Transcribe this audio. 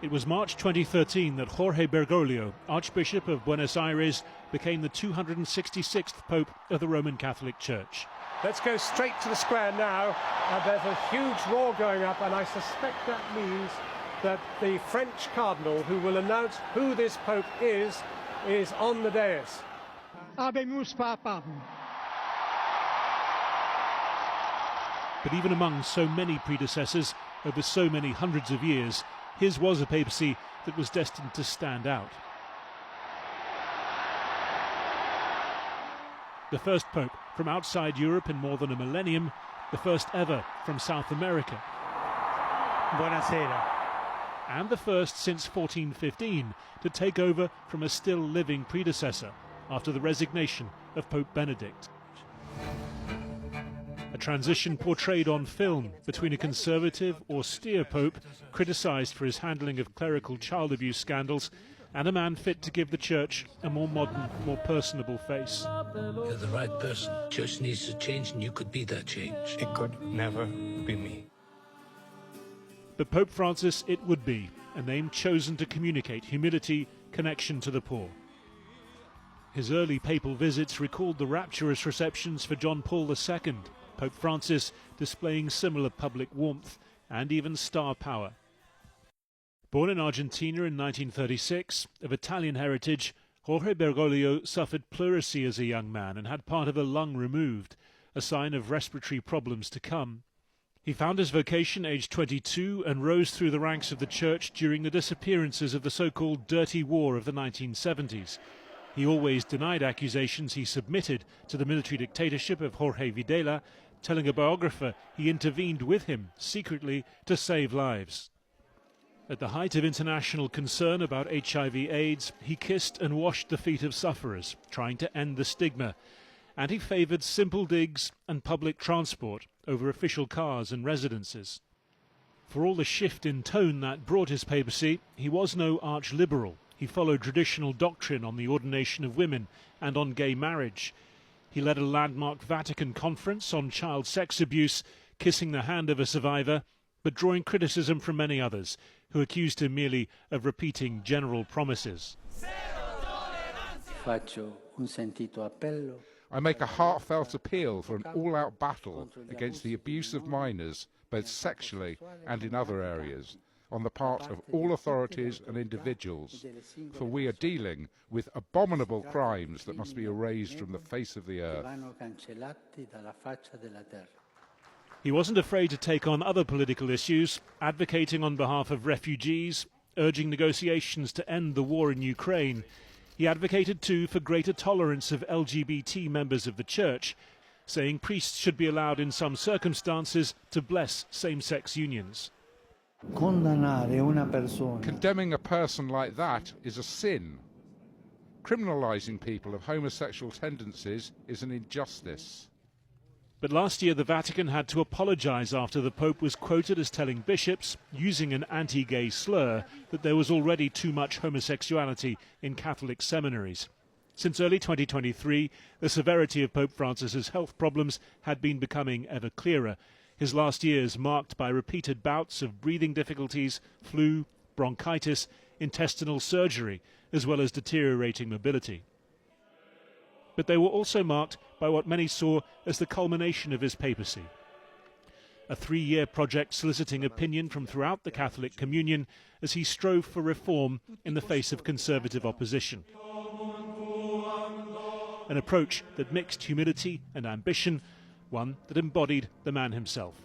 It was March 2013 that Jorge Bergoglio, Archbishop of Buenos Aires, became the 266th Pope of the Roman Catholic Church. Let's go straight to the square now. There's a huge roar going up, and I suspect that means that the French cardinal who will announce who this Pope is on the dais. Habemus Papam. But even among so many predecessors over so many hundreds of years, his was a papacy that was destined to stand out. The first Pope from outside Europe in more than a millennium, the first ever from South America. Buonasera. And the first since 1415 to take over from a still living predecessor after the resignation of Pope Benedict. A transition portrayed on film between a conservative, austere Pope criticised for his handling of clerical child abuse scandals and a man fit to give the Church a more modern, more personable face. You're the right person. Church needs to change, and you could be that change. It could never be me. But Pope Francis it would be, a name chosen to communicate humility, connection to the poor. His early papal visits recalled the rapturous receptions for John Paul II, Pope Francis displaying similar public warmth and even star power. Born in Argentina in 1936, of Italian heritage, Jorge Bergoglio suffered pleurisy as a young man and had part of a lung removed, a sign of respiratory problems to come. He found his vocation aged 22 and rose through the ranks of the Church during the disappearances of the so-called Dirty War of the 1970s. He always denied accusations he submitted to the military dictatorship of Jorge Videla, telling a biographer he intervened with him secretly to save lives. At the height of international concern about HIV/AIDS, he kissed and washed the feet of sufferers, trying to end the stigma. And he favoured simple digs and public transport over official cars and residences. For all the shift in tone that brought his papacy, he was no arch-liberal. He followed traditional doctrine on the ordination of women and on gay marriage. He led a landmark Vatican conference on child sex abuse, kissing the hand of a survivor, but drawing criticism from many others, who accused him merely of repeating general promises. I make a heartfelt appeal for an all-out battle against the abuse of minors, both sexually and in other areas, on the part of all authorities and individuals, for we are dealing with abominable crimes that must be erased from the face of the earth. He wasn't afraid to take on other political issues, advocating on behalf of refugees, urging negotiations to end the war in Ukraine. He advocated too for greater tolerance of LGBT members of the Church, saying priests should be allowed in some circumstances to bless same-sex unions. Condemning a person like that is a sin. Criminalising people of homosexual tendencies is an injustice. But last year the Vatican had to apologise after the Pope was quoted as telling bishops, using an anti-gay slur, that there was already too much homosexuality in Catholic seminaries. Since early 2023, the severity of Pope Francis's health problems had been becoming ever clearer. His last years marked by repeated bouts of breathing difficulties, flu, bronchitis, intestinal surgery, as well as deteriorating mobility. But they were also marked by what many saw as the culmination of his papacy. A 3-year project soliciting opinion from throughout the Catholic communion as he strove for reform in the face of conservative opposition. An approach that mixed humility and ambition, one that embodied the man himself.